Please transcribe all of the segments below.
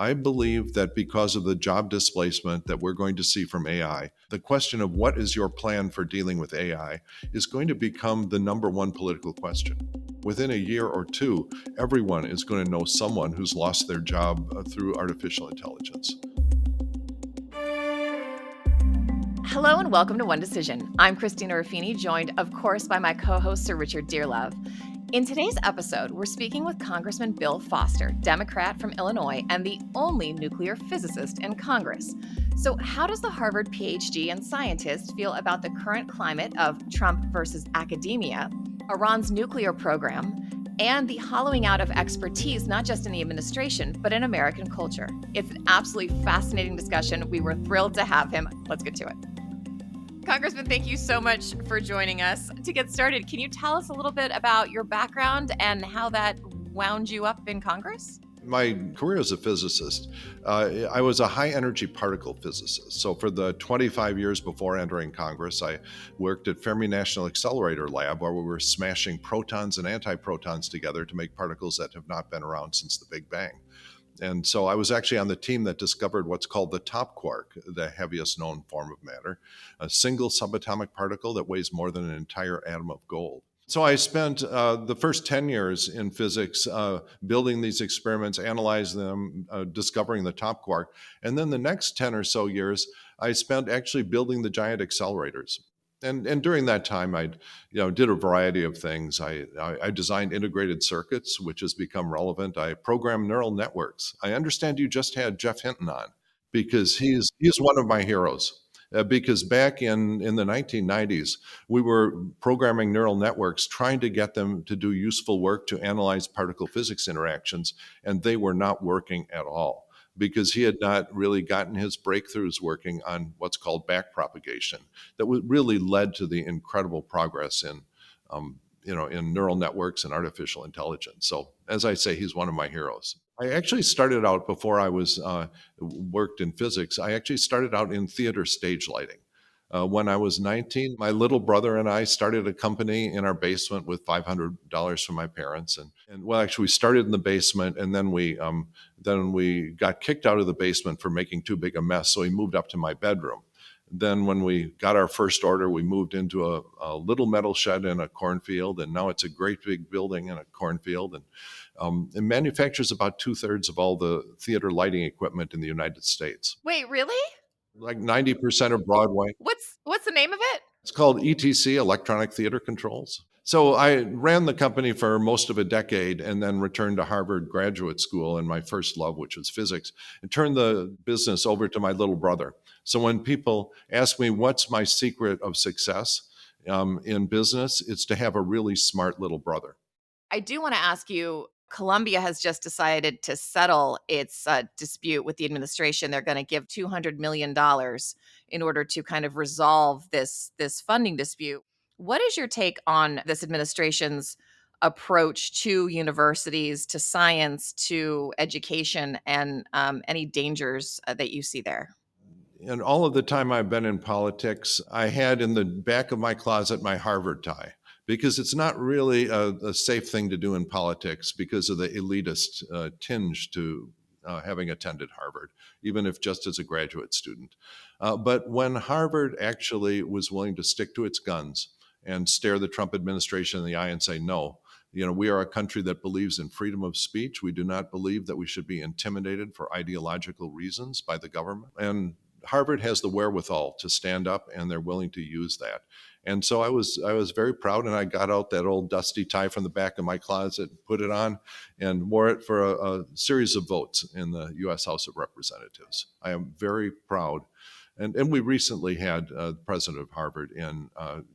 I believe that because of the job displacement that we're going to see from AI, the question of what is your plan for dealing with AI is going to become the number one political question. Within a year or two, everyone is going to know someone who's lost their job through artificial intelligence. Hello and welcome to One Decision. I'm Christina Ruffini, joined, of course, by my co-host, Sir Richard Dearlove. In today's episode, we're speaking with Congressman Bill Foster, Democrat from Illinois and the only nuclear physicist in Congress. So how does the Harvard Ph.D. and scientist feel about the current climate of Trump versus academia, Iran's nuclear program, and the hollowing out of expertise, not just in the administration, but in American culture? It's an absolutely fascinating discussion. We were thrilled to have him. Let's get to it. Congressman, thank you so much for joining us. To get started, can you tell us a little bit about your background and how that wound you up in Congress? My career as a physicist, I was a high-energy particle physicist. So for the 25 years before entering Congress, I worked at Fermi National Accelerator Lab, where we were smashing protons and antiprotons together to make particles that have not been around since the Big Bang. And so I was actually on the team that discovered what's called the top quark, the heaviest known form of matter, a single subatomic particle that weighs more than an entire atom of gold. So I spent the first 10 years in physics building these experiments, analyzing them, discovering the top quark. And then the next 10 or so years, I spent actually building the giant accelerators. And during that time, I did a variety of things. I designed integrated circuits, which has become relevant. I programmed neural networks. I understand you just had Jeff Hinton on because he's one of my heroes. Because back in the 1990s, we were programming neural networks, trying to get them to do useful work to analyze particle physics interactions, and they were not working at all, because he had not really gotten his breakthroughs working on what's called backpropagation that really led to the incredible progress in neural networks and artificial intelligence. So as I say, he's one of my heroes. I actually started out before I was worked in physics. I actually started out in theater stage lighting. When I was 19, my little brother and I started a company in our basement with $500 from my parents. And well, actually, we started in the basement, and then we got kicked out of the basement for making too big a mess. So we moved up to my bedroom. Then when we got our first order, we moved into a little metal shed in a cornfield, and now it's a great big building in a cornfield. And it manufactures about 2/3 of all the theater lighting equipment in the United States. Wait, really? Like 90% of Broadway. What's the name of it? It's called ETC, Electronic Theater Controls. So I ran the company for most of a decade and then returned to Harvard Graduate School in my first love, which was physics, and turned the business over to my little brother. So when people ask me what's my secret of success in business, it's to have a really smart little brother. I do want to ask you, Columbia has just decided to settle its dispute with the administration. They're going to give $200 million in order to kind of resolve this funding dispute. What is your take on this administration's approach to universities, to science, to education, and any dangers that you see there? And all of the time I've been in politics, I had in the back of my closet my Harvard tie, because it's not really a safe thing to do in politics because of the elitist tinge to having attended Harvard, even if just as a graduate student. But when Harvard actually was willing to stick to its guns and stare the Trump administration in the eye and say, no, we are a country that believes in freedom of speech. We do not believe that we should be intimidated for ideological reasons by the government. And Harvard has the wherewithal to stand up, and they're willing to use that. And so I was very proud, and I got out that old dusty tie from the back of my closet, put it on, and wore it for a series of votes in the U.S. House of Representatives. I am very proud. And we recently had the president of Harvard in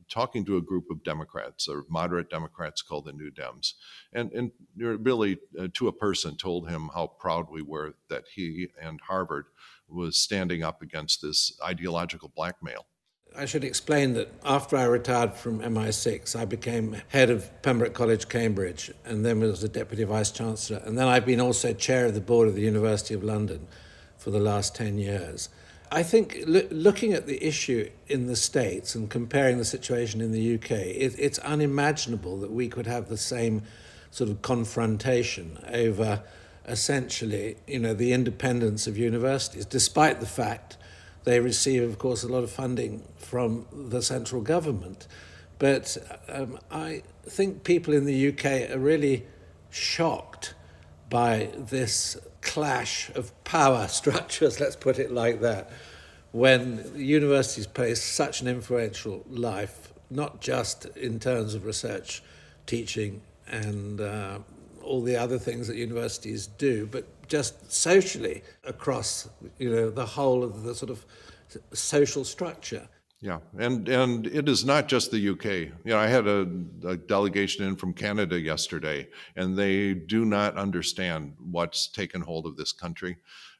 talking to a group of Democrats, or moderate Democrats called the New Dems, and really to a person told him how proud we were that he and Harvard was standing up against this ideological blackmail. I should explain that after I retired from MI6, I became head of Pembroke College, Cambridge, and then was the deputy vice-chancellor. And then I've been also chair of the board of the University of London for the last 10 years. I think looking at the issue in the States and comparing the situation in the UK, it's unimaginable that we could have the same sort of confrontation over essentially, the independence of universities, despite the fact they receive, of course, a lot of funding from the central government. But I think people in the UK are really shocked by this clash of power structures, let's put it like that, when universities play such an influential life, not just in terms of research, teaching, and all the other things that universities do, but just socially across, the whole of the sort of social structure. Yeah, and it is not just the UK. I had a delegation in from Canada yesterday, and they do not understand what's taken hold of this country.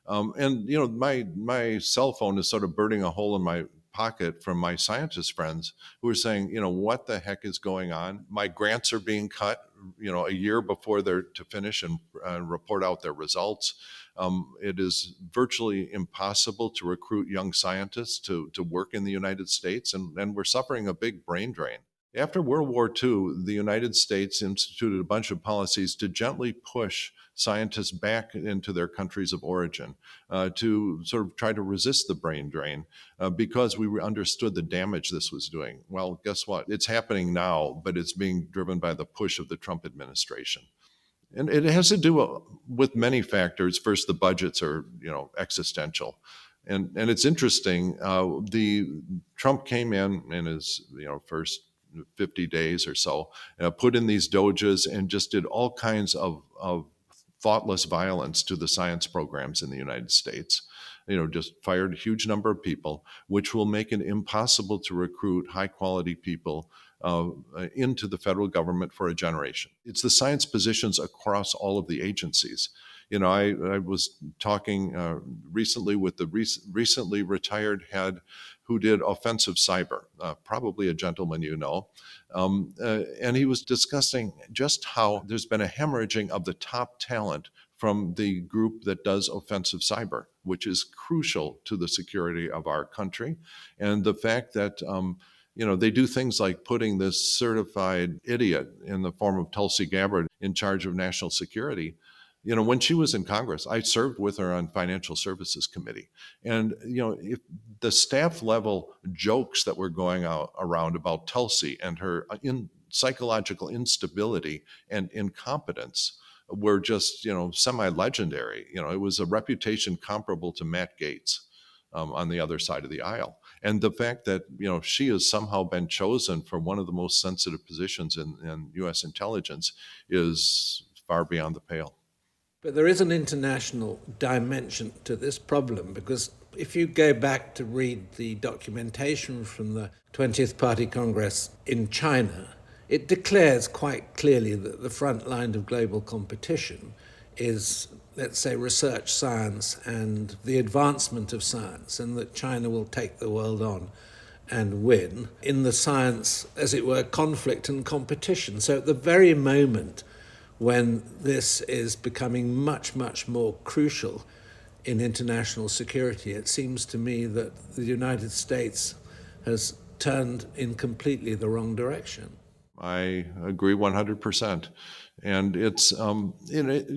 And my cell phone is sort of burning a hole in my pocket from my scientist friends who are saying, what the heck is going on? My grants are being cut, a year before they're to finish and report out their results. It is virtually impossible to recruit young scientists to work in the United States, and we're suffering a big brain drain. After World War II, the United States instituted a bunch of policies to gently push scientists back into their countries of origin to sort of try to resist the brain drain because we understood the damage this was doing. Well, guess what? It's happening now, but it's being driven by the push of the Trump administration. And it has to do with many factors. First, the budgets are, existential. And it's interesting. The Trump came in his, first 50 days or so, put in these doges and just did all kinds of thoughtless violence to the science programs in the United States. Just fired a huge number of people, which will make it impossible to recruit high quality people into the federal government for a generation. It's the science positions across all of the agencies. I was talking recently with the recently retired head who did offensive cyber, probably a gentleman and he was discussing just how there's been a hemorrhaging of the top talent from the group that does offensive cyber, which is crucial to the security of our country. And the fact that they do things like putting this certified idiot in the form of Tulsi Gabbard in charge of national security. When she was in Congress, I served with her on Financial Services Committee. And, if the staff level jokes that were going around about Tulsi and her psychological instability and incompetence were just, semi-legendary. It was a reputation comparable to Matt Gaetz on the other side of the aisle. And the fact that, she has somehow been chosen for one of the most sensitive positions in U.S. intelligence is far beyond the pale. But there is an international dimension to this problem, because if you go back to read the documentation from the 20th Party Congress in China, it declares quite clearly that the front line of global competition is, let's say, research science and the advancement of science, and that China will take the world on and win in the science, as it were, conflict and competition. So at the very moment when this is becoming much, much more crucial in international security, it seems to me that the United States has turned in completely the wrong direction. I agree 100%. And it's,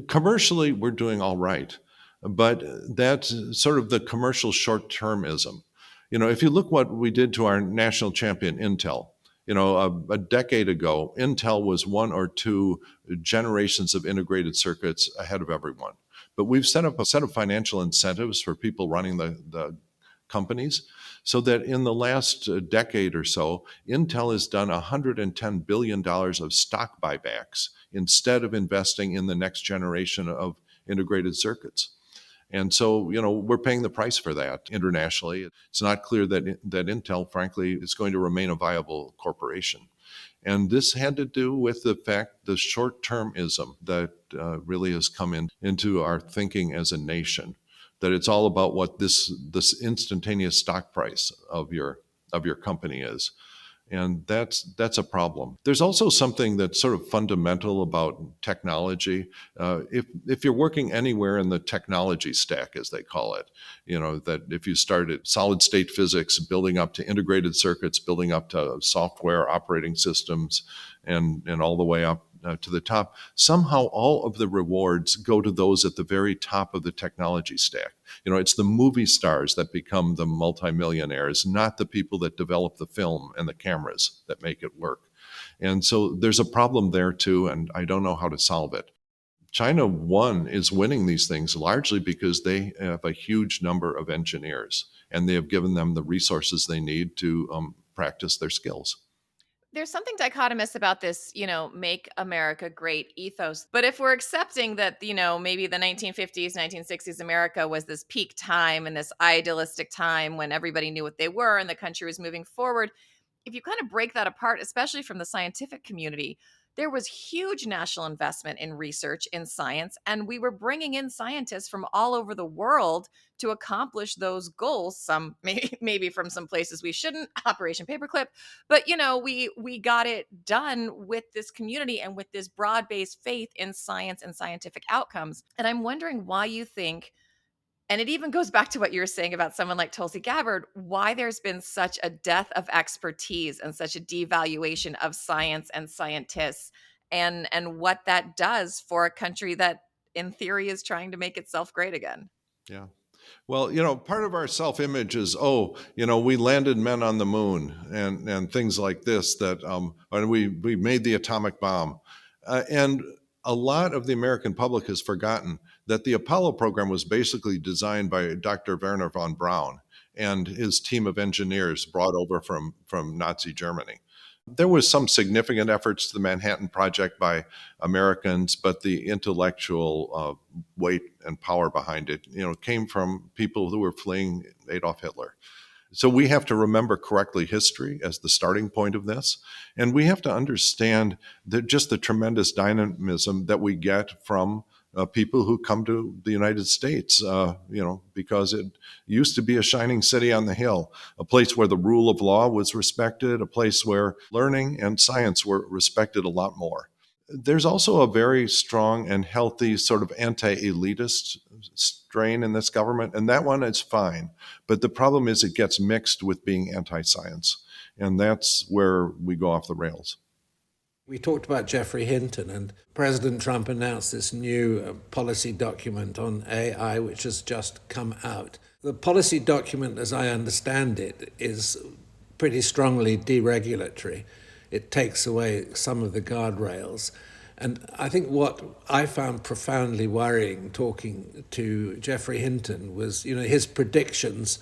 commercially, we're doing all right. But that's sort of the commercial short-termism. If you look what we did to our national champion, Intel, a decade ago, Intel was one or two generations of integrated circuits ahead of everyone. But we've set up a set of financial incentives for people running the companies so that in the last decade or so, Intel has done $110 billion of stock buybacks instead of investing in the next generation of integrated circuits. And so, we're paying the price for that internationally. It's not clear that Intel, frankly, is going to remain a viable corporation. And this had to do with the short-termism that really has come into our thinking as a nation, that it's all about what this instantaneous stock price of your company is. And that's a problem. There's also something that's sort of fundamental about technology. If you're working anywhere in the technology stack, as they call it, that if you start at solid state physics, building up to integrated circuits, building up to software operating systems, and all the way up to the top, somehow all of the rewards go to those at the very top of the technology stack. It's the movie stars that become the multimillionaires, not the people that develop the film and the cameras that make it work. And so there's a problem there too, and I don't know how to solve it. China, one, is winning these things largely because they have a huge number of engineers, and they have given them the resources they need to practice their skills. There's something dichotomous about this, make America great ethos. But if we're accepting that, maybe the 1950s, 1960s America was this peak time and this idealistic time when everybody knew what they were and the country was moving forward, if you kind of break that apart, especially from the scientific community, there was huge national investment in research in science, and we were bringing in scientists from all over the world to accomplish those goals. Some maybe from some places we shouldn't, Operation Paperclip, but we got it done with this community and with this broad-based faith in science and scientific outcomes. And I'm wondering why you think, and it even goes back to what you were saying about someone like Tulsi Gabbard, why there's been such a death of expertise and such a devaluation of science and scientists, and what that does for a country that in theory is trying to make itself great again. Yeah. Well, part of our self-image is, we landed men on the moon and things like this, and we made the atomic bomb. And a lot of the American public has forgotten that the Apollo program was basically designed by Dr. Werner von Braun and his team of engineers brought over from Nazi Germany. There was some significant efforts to the Manhattan Project by Americans, but the intellectual weight and power behind it, came from people who were fleeing Adolf Hitler. So we have to remember correctly history as the starting point of this, and we have to understand just the tremendous dynamism that we get from people who come to the United States, because it used to be a shining city on the hill, a place where the rule of law was respected, a place where learning and science were respected a lot more. There's also a very strong and healthy sort of anti-elitist strain in this government, and that one is fine. But the problem is it gets mixed with being anti-science, and that's where we go off the rails. We talked about Geoffrey Hinton, and President Trump announced this new policy document on AI, which has just come out. The policy document, as I understand it, is pretty strongly deregulatory. It takes away some of the guardrails. And I think what I found profoundly worrying talking to Geoffrey Hinton was, his predictions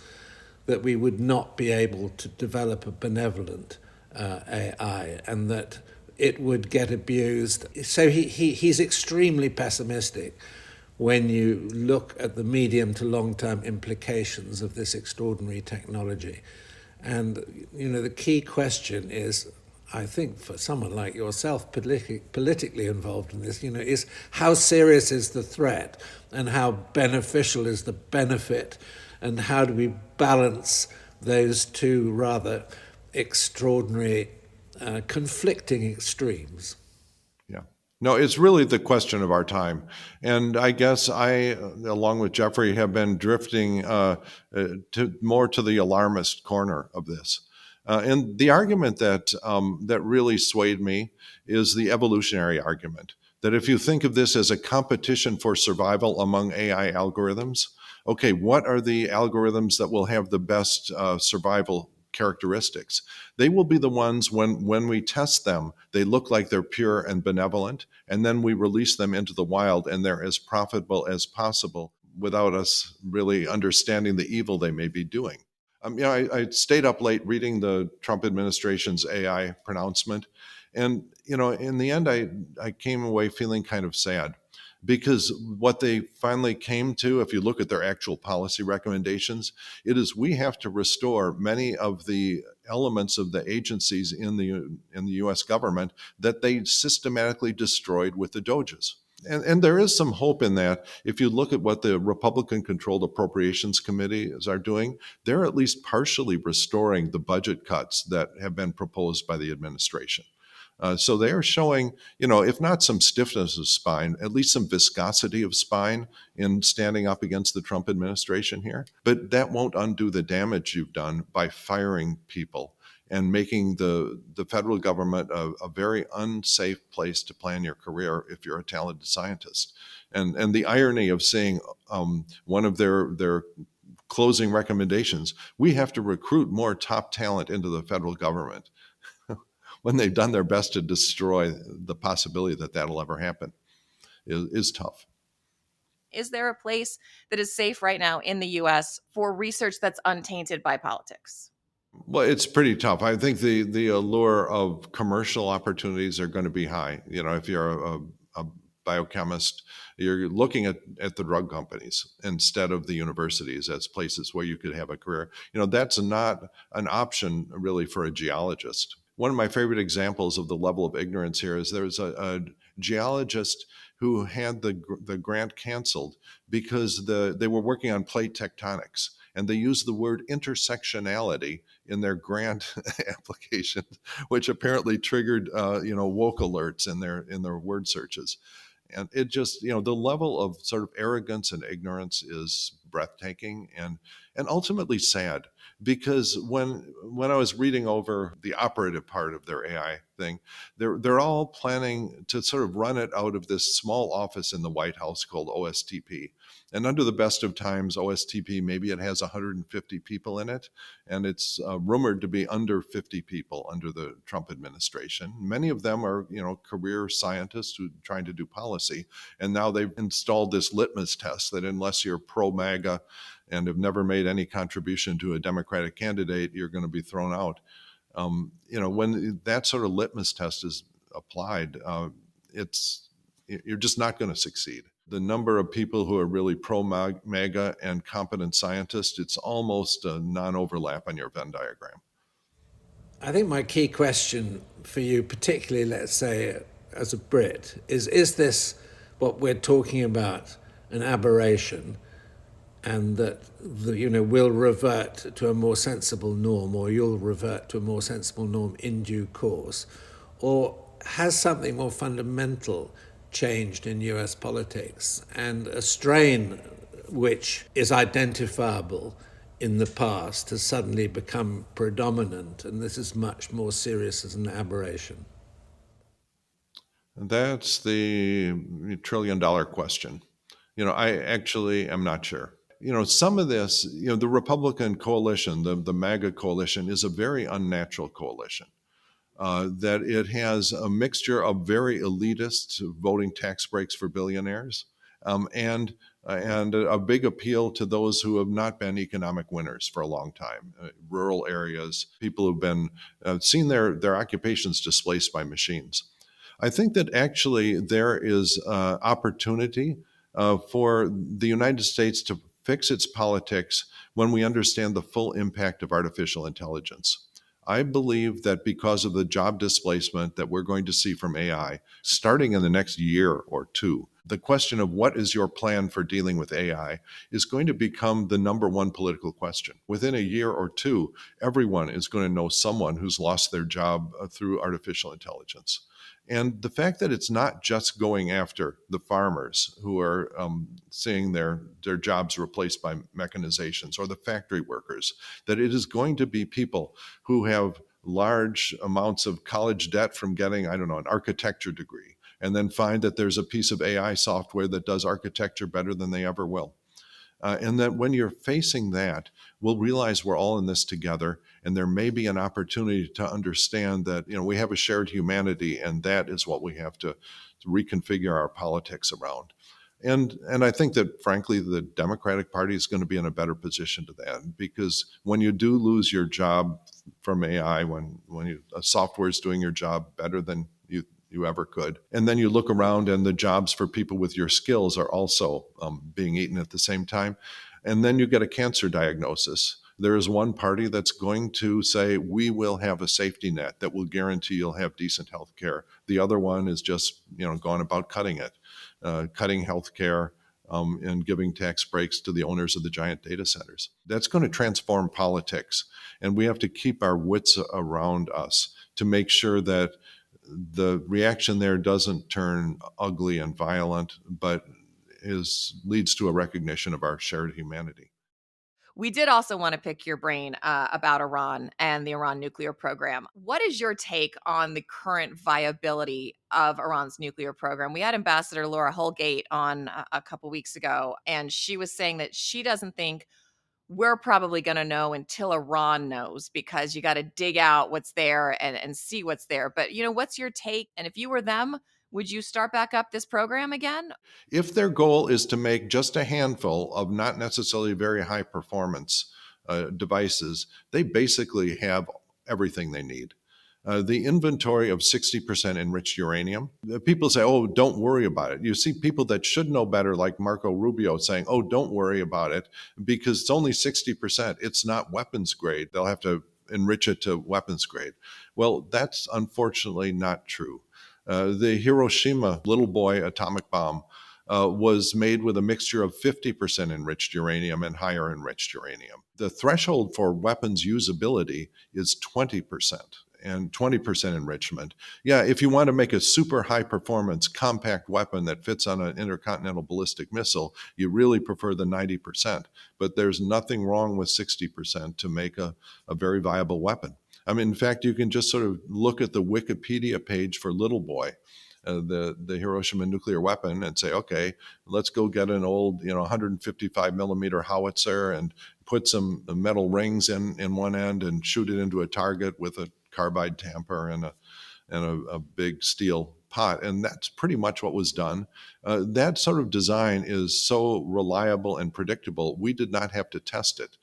that we would not be able to develop a benevolent AI and that it would get abused. So he's extremely pessimistic when you look at the medium to long-term implications of this extraordinary technology. And, the key question is, I think for someone like yourself, politically involved in this, is how serious is the threat and how beneficial is the benefit, and how do we balance those two rather extraordinary conflicting extremes? Yeah. No, it's really the question of our time. And I guess I, along with Geoffrey, have been drifting more to the alarmist corner of this. And the argument that really swayed me is the evolutionary argument, that if you think of this as a competition for survival among AI algorithms, okay, what are the algorithms that will have the best survival characteristics? They will be the ones when we test them, they look like they're pure and benevolent, and then we release them into the wild and they're as profitable as possible without us really understanding the evil they may be doing. I stayed up late reading the Trump administration's AI pronouncement. And, in the end, I came away feeling kind of sad, because what they finally came to, if you look at their actual policy recommendations, it is we have to restore many of the elements of the agencies in the U.S. government that they systematically destroyed with the Doges. And there is some hope in that. If you look at what the Republican-controlled appropriations committees are doing, they're at least partially restoring the budget cuts that have been proposed by the administration. So they are showing, if not some stiffness of spine, at least some viscosity of spine in standing up against the Trump administration here. But that won't undo the damage you've done by firing people and making the federal government a very unsafe place to plan your career if you're a talented scientist. And the irony of seeing one of their closing recommendations, we have to recruit more top talent into the federal government when they've done their best to destroy the possibility that that'll ever happen is tough. Is there a place that is safe right now in the US for research that's untainted by politics? Well, it's pretty tough. I think the allure of commercial opportunities are going to be high. You know, if you're a biochemist, you're looking at the drug companies instead of the universities as places where you could have a career. You know, that's not an option really for a geologist. One of my favorite examples of the level of ignorance here is there's a geologist who had the grant canceled because they were working on plate tectonics, and they used the word intersectionality in their grant application, which apparently triggered woke alerts in their word searches. And it just, the level of sort of arrogance and ignorance is breathtaking and ultimately sad, because when I was reading over the operative part of their AI thing, they're all planning to sort of run it out of this small office in the White House called OSTP. And under the best of times, OSTP, maybe it has 150 people in it, and it's rumored to be under 50 people under the Trump administration. Many of them are, career scientists who are trying to do policy, and now they've installed this litmus test that unless you're pro-MAGA and have never made any contribution to a Democratic candidate, you're going to be thrown out. When that sort of litmus test is applied, you're just not going to succeed. The number of people who are really pro-MAGA and competent scientists, it's almost a non-overlap on your Venn diagram. I think my key question for you, particularly, let's say, as a Brit, is this what we're talking about an aberration, and that we'll revert to a more sensible norm, or you'll revert to a more sensible norm in due course? Or has something more fundamental changed in US politics, and a strain which is identifiable in the past has suddenly become predominant, and this is much more serious as an aberration? That's the $1 trillion question. I actually am not sure. Some of this, the Republican coalition, the MAGA coalition, is a very unnatural coalition. That it has a mixture of very elitist voting tax breaks for billionaires, and a big appeal to those who have not been economic winners for a long time, rural areas, people who've been seen their occupations displaced by machines. I think that actually there is opportunity for the United States to fix its politics when we understand the full impact of artificial intelligence. I believe that because of the job displacement that we're going to see from AI, starting in the next year or two, the question of what is your plan for dealing with AI is going to become the number one political question. Within a year or two, everyone is going to know someone who's lost their job through artificial intelligence. And the fact that it's not just going after the farmers who are seeing their jobs replaced by mechanizations, or the factory workers, that it is going to be people who have large amounts of college debt from getting, an architecture degree, and then find that there's a piece of AI software that does architecture better than they ever will. And that when you're facing that, we'll realize we're all in this together, and there may be an opportunity to understand that we have a shared humanity, and that is what we have to reconfigure our politics around. And I think that, frankly, the Democratic Party is going to be in a better position to that, because when you do lose your job from AI, when a software is doing your job better than you ever could, and then you look around and the jobs for people with your skills are also being eaten at the same time, and then you get a cancer diagnosis, there is one party that's going to say, we will have a safety net that will guarantee you'll have decent health care. The other one is just going about cutting health care, and giving tax breaks to the owners of the giant data centers. That's going to transform politics, and we have to keep our wits around us to make sure that the reaction there doesn't turn ugly and violent, but leads to a recognition of our shared humanity. We did also want to pick your brain about Iran and the Iran nuclear program. What is your take on the current viability of Iran's nuclear program? We had Ambassador Laura Holgate on a couple weeks ago, and she was saying that she doesn't think we're probably going to know until Iran knows, because you got to dig out what's there and see what's there. But, what's your take? And if you were them, would you start back up this program again? If their goal is to make just a handful of not necessarily very high performance devices, they basically have everything they need. The inventory of 60% enriched uranium, people say, oh, don't worry about it. You see people that should know better, like Marco Rubio, saying, oh, don't worry about it because it's only 60%. It's not weapons grade. They'll have to enrich it to weapons grade. Well, that's unfortunately not true. The Hiroshima little boy atomic bomb was made with a mixture of 50% enriched uranium and higher enriched uranium. The threshold for weapons usability is 20% and 20% enrichment. Yeah, if you want to make a super high performance compact weapon that fits on an intercontinental ballistic missile, you really prefer the 90%. But there's nothing wrong with 60% to make a very viable weapon. I mean, in fact, you can just sort of look at the Wikipedia page for Little Boy, the Hiroshima nuclear weapon, and say, okay, let's go get an old 155 millimeter howitzer and put some metal rings in one end and shoot it into a target with a carbide tamper and a big steel pot. And that's pretty much what was done. That sort of design is so reliable and predictable, we did not have to test it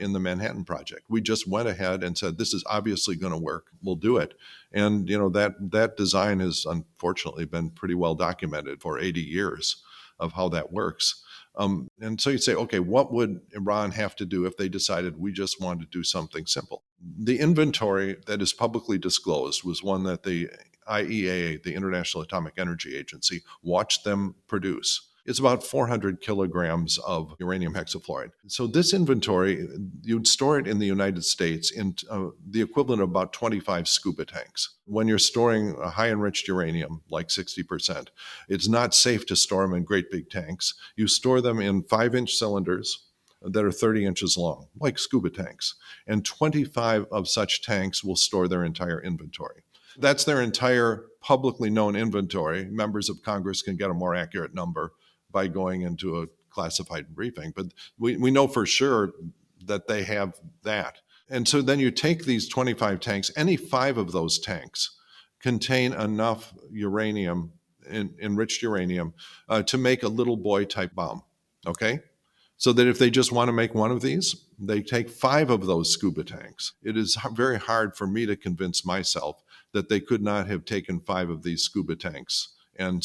in the Manhattan Project. We just went ahead and said, this is obviously going to work. We'll do it. And that design has unfortunately been pretty well documented for 80 years of how that works. And so you say, okay, what would Iran have to do if they decided we just want to do something simple? The inventory that is publicly disclosed was one that the IEA, the International Atomic Energy Agency, watched them produce. It's about 400 kilograms of uranium hexafluoride. So this inventory, you'd store it in the United States in the equivalent of about 25 scuba tanks. When you're storing a high enriched uranium, like 60%, it's not safe to store them in great big tanks. You store them in 5-inch cylinders that are 30 inches long, like scuba tanks. And 25 of such tanks will store their entire inventory. That's their entire publicly known inventory. Members of Congress can get a more accurate number by going into a classified briefing. But we know for sure that they have that. And so then you take these 25 tanks, any 5 of those tanks contain enough uranium, enriched uranium, to make a little boy type bomb, okay? So that if they just want to make one of these, they take 5 of those scuba tanks. It is very hard for me to convince myself that they could not have taken 5 of these scuba tanks and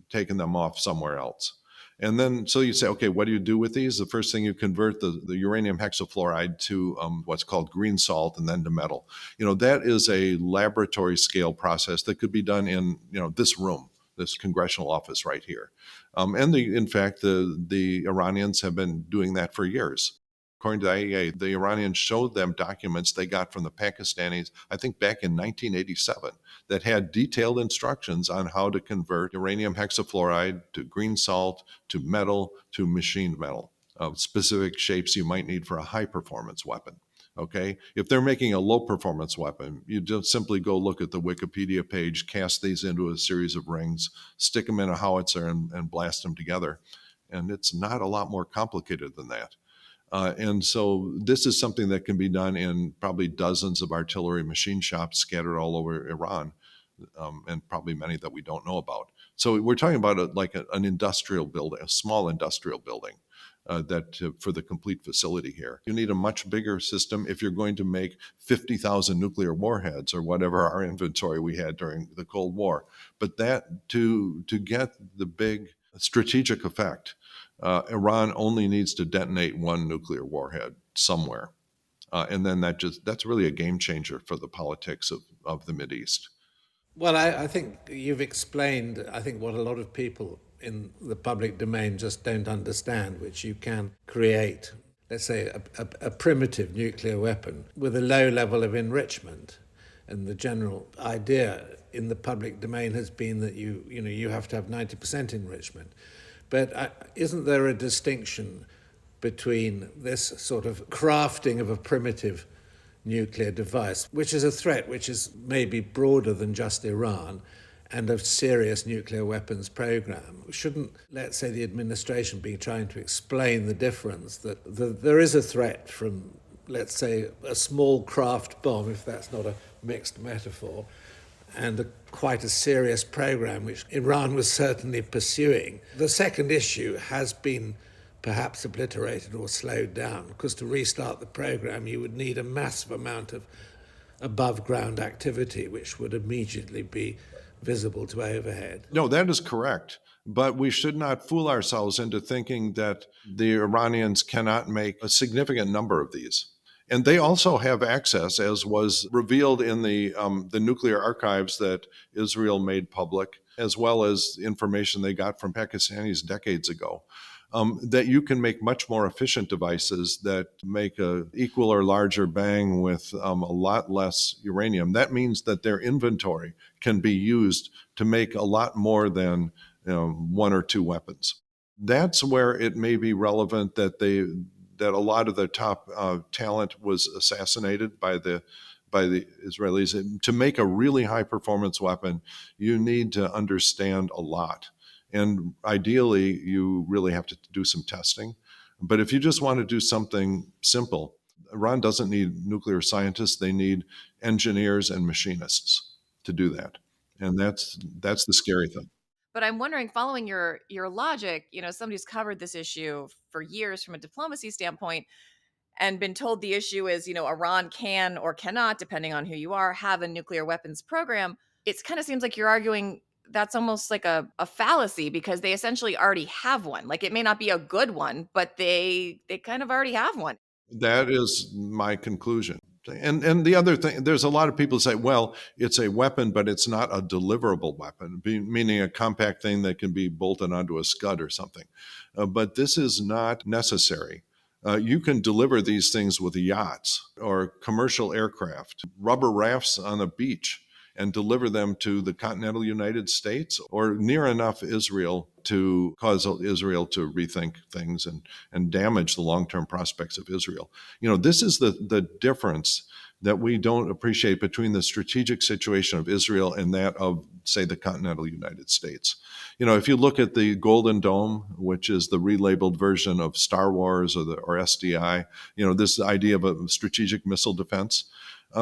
taken them off somewhere else. And then, so you say, okay, what do you do with these? The first thing, you convert the uranium hexafluoride to what's called green salt and then to metal. That is a laboratory scale process that could be done in, this room, this congressional office right here. In fact, the Iranians have been doing that for years. According to the IEA, the Iranians showed them documents they got from the Pakistanis, I think back in 1987, that had detailed instructions on how to convert uranium hexafluoride to green salt, to metal, to machined metal, of specific shapes you might need for a high-performance weapon. Okay, if they're making a low-performance weapon, you just simply go look at the Wikipedia page, cast these into a series of rings, stick them in a howitzer, and blast them together. And it's not a lot more complicated than that. And so this is something that can be done in probably dozens of artillery machine shops scattered all over Iran, and probably many that we don't know about. So we're talking about an industrial building, a small industrial building for the complete facility here. You need a much bigger system if you're going to make 50,000 nuclear warheads or whatever our inventory we had during the Cold War. But that to get the big strategic effect, Iran only needs to detonate one nuclear warhead somewhere. And then that's really a game changer for the politics of the Mideast. Well, I think you've explained, I think, what a lot of people in the public domain just don't understand, which you can create, let's say, a primitive nuclear weapon with a low level of enrichment. And the general idea in the public domain has been that you have to have 90% enrichment. But isn't there a distinction between this sort of crafting of a primitive nuclear device, which is a threat which is maybe broader than just Iran, and a serious nuclear weapons program. Shouldn't, let's say, the administration be trying to explain the difference that there is a threat from, let's say, a small craft bomb, if that's not a mixed metaphor, and quite a serious program which Iran was certainly pursuing. The second issue has been perhaps obliterated or slowed down, because to restart the program you would need a massive amount of above ground activity which would immediately be visible to overhead. No, that is correct. But we should not fool ourselves into thinking that the Iranians cannot make a significant number of these. And they also have access, as was revealed in the nuclear archives that Israel made public, as well as information they got from Pakistanis decades ago, that you can make much more efficient devices that make a equal or larger bang with a lot less uranium. That means that their inventory can be used to make a lot more than one or two weapons. That's where it may be relevant that a lot of the top talent was assassinated by the Israelis. To make a really high performance weapon, you need to understand a lot. And ideally, you really have to do some testing. But if you just want to do something simple, Iran doesn't need nuclear scientists. They need engineers and machinists to do that. And that's the scary thing. But I'm wondering, following your logic, somebody who's covered this issue for years from a diplomacy standpoint and been told the issue is, Iran can or cannot, depending on who you are, have a nuclear weapons program. It kind of seems like you're arguing that's almost like a fallacy, because they essentially already have one. Like, it may not be a good one, but they kind of already have one. That is my conclusion. And the other thing, there's a lot of people who say, well, it's a weapon, but it's not a deliverable weapon, meaning a compact thing that can be bolted onto a scud or something. But this is not necessary. You can deliver these things with yachts or commercial aircraft, rubber rafts on a beach, and deliver them to the continental United States or near enough Israel to cause Israel to rethink things and damage the long-term prospects of Israel. This is the difference that we don't appreciate between the strategic situation of Israel and that of, say, the continental United States. If you look at the Golden Dome, which is the relabeled version of Star Wars or SDI, this idea of a strategic missile defense,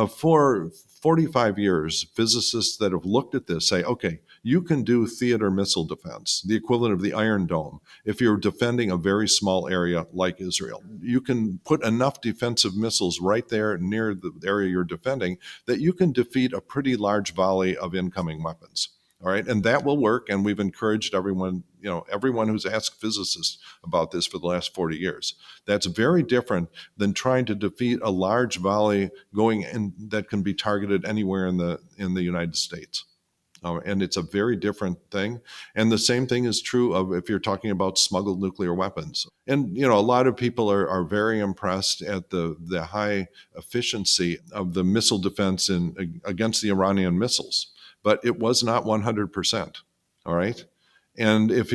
for 45 years, physicists that have looked at this say, okay, you can do theater missile defense, the equivalent of the Iron Dome, if you're defending a very small area like Israel. You can put enough defensive missiles right there near the area you're defending that you can defeat a pretty large volley of incoming weapons. All right. And that will work. And we've encouraged everyone who's asked physicists about this for the last 40 years. That's very different than trying to defeat a large volley going in that can be targeted anywhere in the United States. And it's a very different thing. And the same thing is true of if you're talking about smuggled nuclear weapons. And, a lot of people are very impressed at the high efficiency of the missile defense against the Iranian missiles. But it was not 100%. All right. And if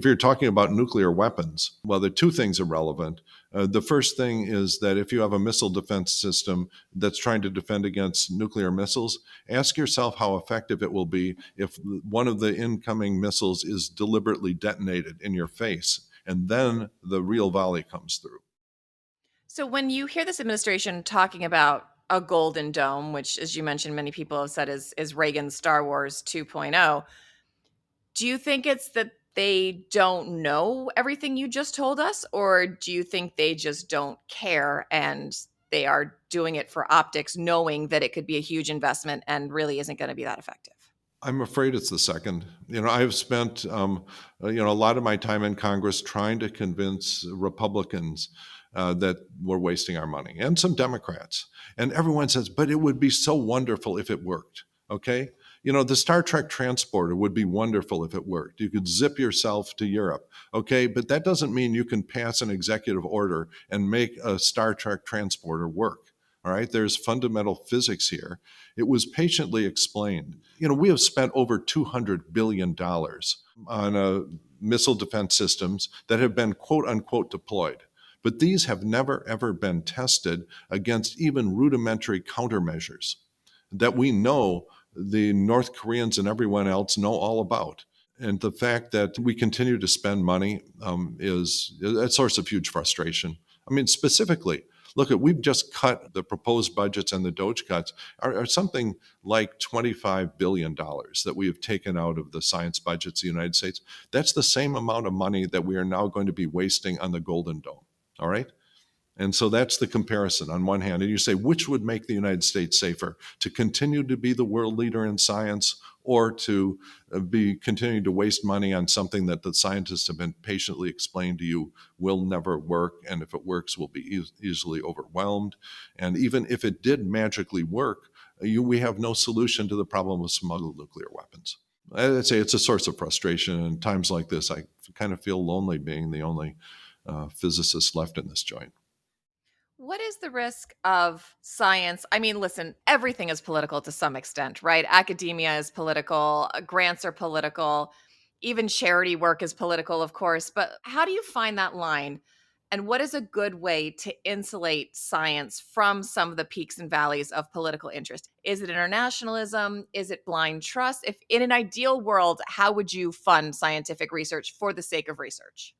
you're talking about nuclear weapons, well, the two things are relevant. The first thing is that if you have a missile defense system that's trying to defend against nuclear missiles, ask yourself how effective it will be if one of the incoming missiles is deliberately detonated in your face, and then the real volley comes through. So when you hear this administration talking about a golden dome, which, as you mentioned, many people have said is Reagan's Star Wars 2.0, do you think it's that they don't know everything you just told us, or do you think they just don't care and they are doing it for optics, knowing that it could be a huge investment and really isn't going to be that effective? I'm afraid it's the second. I've spent a lot of my time in Congress trying to convince Republicans that we're wasting our money, and some Democrats. And everyone says, but it would be so wonderful if it worked. Okay. The Star Trek transporter would be wonderful if it worked. You could zip yourself to Europe. Okay. But that doesn't mean you can pass an executive order and make a Star Trek transporter work. All right. There's fundamental physics here. It was patiently explained. We have spent over $200 billion on missile defense systems that have been quote unquote deployed. But these have never, ever been tested against even rudimentary countermeasures that we know the North Koreans and everyone else know all about. And the fact that we continue to spend money is a source of huge frustration. I mean, specifically, we've just cut the proposed budgets, and the DOGE cuts are something like $25 billion that we have taken out of the science budgets of the United States. That's the same amount of money that we are now going to be wasting on the Golden Dome. All right? And so that's the comparison on one hand. And you say, which would make the United States safer, to continue to be the world leader in science, or to be continuing to waste money on something that the scientists have been patiently explained to you will never work, and if it works, will be easily overwhelmed. And even if it did magically work, we have no solution to the problem of smuggled nuclear weapons. I'd say it's a source of frustration. And times like this, I kind of feel lonely being the only physicist left in this joint. What is the risk of science? I mean, listen, everything is political to some extent, right? Academia is political, grants are political, even charity work is political, of course. But how do you find that line? And what is a good way to insulate science from some of the peaks and valleys of political interest? Is it internationalism? Is it blind trust? If in an ideal world, how would you fund scientific research for the sake of research?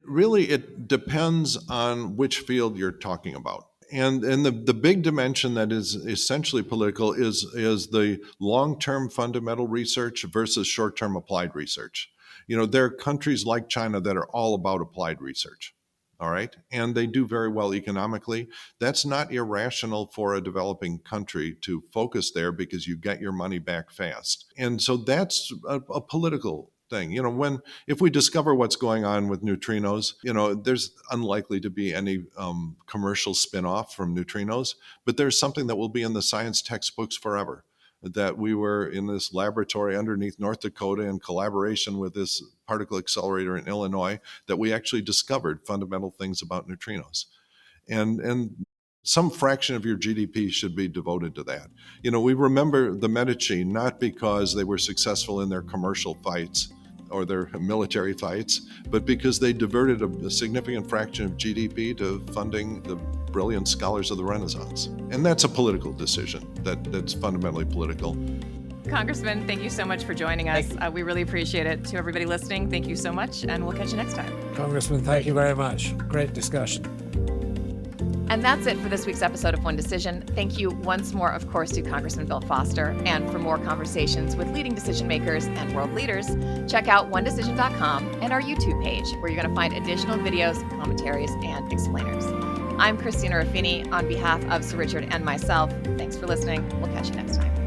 Really, it depends on which field you're talking about. And the big dimension that is essentially political is the long-term fundamental research versus short-term applied research. There are countries like China that are all about applied research. All right. And they do very well economically. That's not irrational for a developing country to focus there, because you get your money back fast. And so that's a political thing. If we discover what's going on with neutrinos, there's unlikely to be any commercial spin-off from neutrinos, but there's something that will be in the science textbooks forever, that we were in this laboratory underneath North Dakota in collaboration with this particle accelerator in Illinois, that we actually discovered fundamental things about neutrinos. And some fraction of your GDP should be devoted to that. We remember the Medici not because they were successful in their commercial fights or their military fights, but because they diverted a significant fraction of GDP to funding the brilliant scholars of the Renaissance. And that's a political decision that's fundamentally political. Congressman, thank you so much for joining us. We really appreciate it. To everybody listening, thank you so much, and we'll catch you next time. Congressman, thank you very much. Great discussion. And that's it for this week's episode of One Decision. Thank you once more, of course, to Congressman Bill Foster. And for more conversations with leading decision makers and world leaders, check out onedecision.com and our YouTube page, where you're going to find additional videos, commentaries, and explainers. I'm Christina Ruffini on behalf of Sir Richard and myself. Thanks for listening. We'll catch you next time.